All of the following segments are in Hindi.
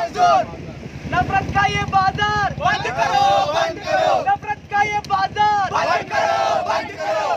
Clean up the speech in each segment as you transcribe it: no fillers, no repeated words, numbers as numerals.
नफरत का ये बाजार बंद करो, बंद करो। नफरत का ये बाजार बंद करो, बंद करो।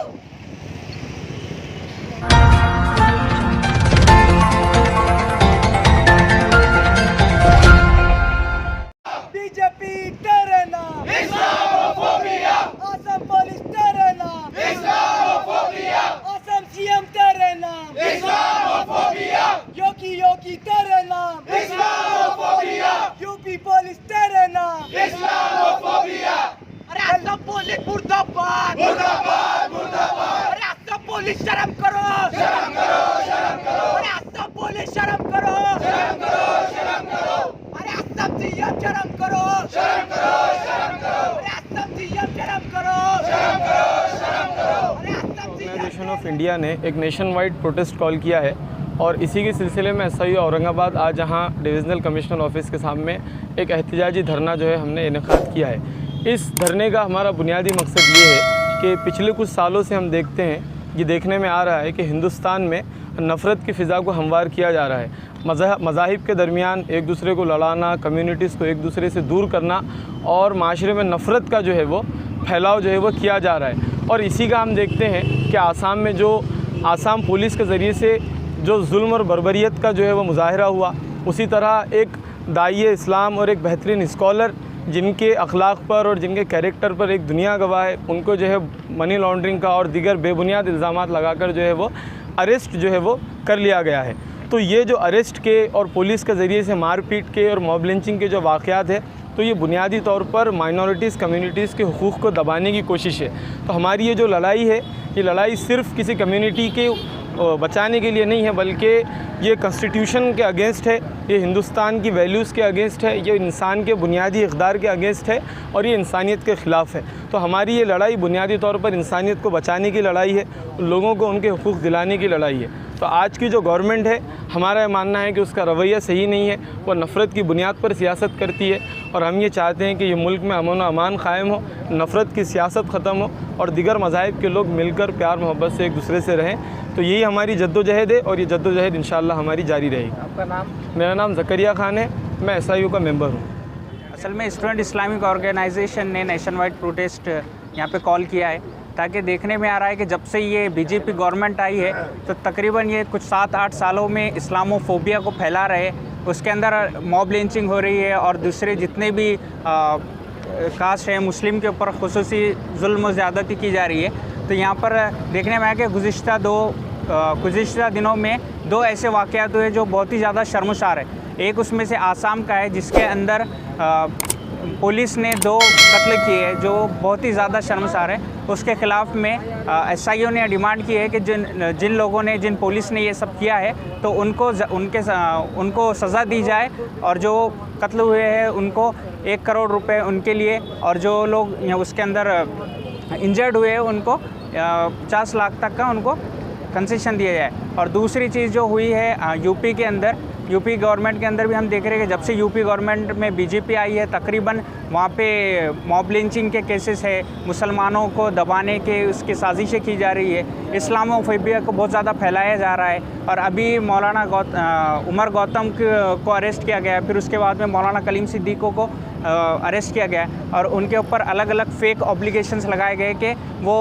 बीजेपी तेरे नाम, इस्लामोफोबिया। असम पुलिस तेरे नाम, इस्लामोफोबिया। असम सीएम तेरे नाम, इस्लामोफोबिया। योगी तेरे नाम, इस्लामोफोबिया। यूपी पुलिस तेरे नाम, इस्लामोफोबिया। अरे असम पुलिस मुर्दाबाद, मुर्दाबाद, मुर्दाबाद। अरे असम पुलिस शर्म करो, शर्म करो, शर्म करो। अरे असम पुलिस शर्म करो, शर्म करो, शर्म करो। अरे असम सीएम शर्म करो, शर्म करो, शर्म करो। अरे असम सीएम शर्म करो, शर्म करो, शर्म करो। अरे असम ऑर्गेनाइजेशन ऑफ इंडिया ने एक नेशन वाइड प्रोटेस्ट कॉल किया है और इसी के सिलसिले में एसआईयू औरंगाबाद आज यहाँ डिविज़नल कमिश्नर ऑफिस के सामने एक एहतजाजी धरना जो है हमने इनेकाद किया है। इस धरने का हमारा बुनियादी मकसद ये है कि पिछले कुछ सालों से हम देखते हैं, ये देखने में आ रहा है कि हिंदुस्तान में नफ़रत की फ़िज़ा को हमवार किया जा रहा है। मज़ाहिब के दरमियान एक दूसरे को लड़ाना, कम्युनिटीज़ को एक दूसरे से दूर करना और माशरे में नफ़रत का जो है वो फैलाव जो है वो किया जा रहा है। और इसी का हम देखते हैं कि आसाम में जो आसाम पुलिस के ज़रिए से जो जुल्म और बर्बरियत का जो है वो मुज़ाहिरा हुआ, उसी तरह एक दाई इस्लाम और एक बेहतरीन स्कॉलर जिनके अखलाक पर और जिनके कैरेक्टर पर एक दुनिया गवाह है, उनको जो है मनी लॉन्ड्रिंग का और दीगर बेबुनियाद इल्ज़ामात लगाकर जो है वो अरेस्ट जो है वो कर लिया गया है। तो ये जो अरेस्ट के और पुलिस के ज़रिए से मारपीट के और मॉब लिंचिंग के जो वाक़यात है, तो ये बुनियादी तौर पर माइनॉरिटीज़ कम्युनिटीज़ के हुकूक़ को दबाने की कोशिश है। तो हमारी ये जो लड़ाई है, ये लड़ाई सिर्फ़ किसी कम्युनिटी के बचाने के लिए नहीं है, बल्कि ये कॉन्स्टिट्यूशन के अगेंस्ट है, ये हिंदुस्तान की वैल्यूज़ के अगेंस्ट है, ये इंसान के बुनियादी इक़दार के अगेंस्ट है और ये इंसानियत के ख़िलाफ़ है। तो हमारी ये लड़ाई बुनियादी तौर पर इंसानियत को बचाने की लड़ाई है, लोगों को उनके हुकूक़ दिलाने की लड़ाई है। तो आज की जो गवर्नमेंट है, हमारा ये मानना है कि उसका रवैया सही नहीं है, वो नफ़रत की बुनियाद पर सियासत करती है और हम ये चाहते हैं कि ये मुल्क में अमन व अमान क़ायम हो, नफ़रत की सियासत ख़त्म हो और दिगर मज़ाहिब के लोग मिलकर प्यार मोहब्बत से एक दूसरे से रहें। तो यही हमारी जद्दोजहद है और ये जद्दोजहद इंशाअल्लाह हमारी जारी रहेगी। आपका नाम? मेरा नाम ज़करिया खान है, मैं एसआईयू का मेंबर हूँ। असल में स्टूडेंट इस्लामिक ऑर्गेनाइजेशन ने नेशन वाइड प्रोटेस्ट यहाँ पे कॉल किया है, ताकि देखने में आ रहा है कि जब से ये बीजेपी गवर्नमेंट आई है तो तकरीबन ये कुछ 7-8 सालों में इस्लामोफोबिया को फैला रहे। उसके अंदर मॉब लिंचिंग हो रही है और दूसरे जितने भी कास्ट हैं मुस्लिम के ऊपर खुसूसी जुल्म ज़्यादती की जा रही है। तो यहाँ पर देखने में आया कि गुज़िश्ता दिनों में 2 ऐसे वाक़यात हुए जो बहुत ही ज़्यादा शर्मसार है। एक उसमें से आसाम का है, जिसके अंदर पुलिस ने 2 कत्ल किए जो बहुत ही ज़्यादा शर्मसार है। उसके ख़िलाफ़ में एसआईओ ने डिमांड की है कि जिन पुलिस ने ये सब किया है तो उनको सज़ा दी जाए और जो कत्ल हुए हैं उनको 1 करोड़ रुपए उनके लिए, और जो लोग उसके अंदर इंजर्ड हुए हैं उनको 50 लाख तक का उनको कंसेशन दिया जाए। और दूसरी चीज़ जो हुई है यूपी गवर्नमेंट के अंदर भी हम देख रहे हैं कि जब से यूपी गवर्नमेंट में बीजेपी आई है तकरीबन वहाँ पे मॉब लिंचिंग के केसेस है, मुसलमानों को दबाने के उसकी साजिशें की जा रही है, इस्लामोफोबिया को बहुत ज़्यादा फैलाया जा रहा है। और अभी मौलाना उमर गौतम को अरेस्ट किया गया, फिर उसके बाद में मौलाना कलीम सिद्दीक़ों को अरेस्ट किया गया और उनके ऊपर अलग अलग फेक ऑब्लिगेशंस लगाए गए कि वो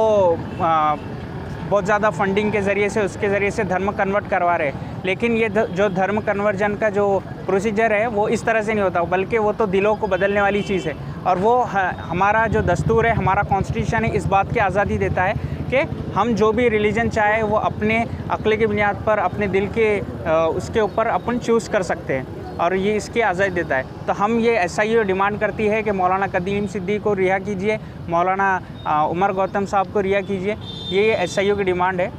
बहुत ज़्यादा फंडिंग के ज़रिए से उसके ज़रिए से धर्म कन्वर्ट करवा रहे। लेकिन ये जो धर्म कन्वर्जन का जो प्रोसीजर है वो इस तरह से नहीं होता, बल्कि वो तो दिलों को बदलने वाली चीज़ है। और वो हमारा जो दस्तूर है, हमारा कॉन्स्टिट्यूशन है, इस बात की आज़ादी देता है कि हम जो भी रिलीजन चाहे वो अपने अक्ल की बुनियाद पर अपने दिल के उसके ऊपर अपन चूज़ कर सकते हैं और ये इसकी आज़ादी देता है। तो हम ये एसआईओ डिमांड करती है कि मौलाना कलीम सिद्दीक़ को रिहा कीजिए, मौलाना उमर गौतम साहब को रिहा कीजिए। ये एसआईओ की डिमांड है।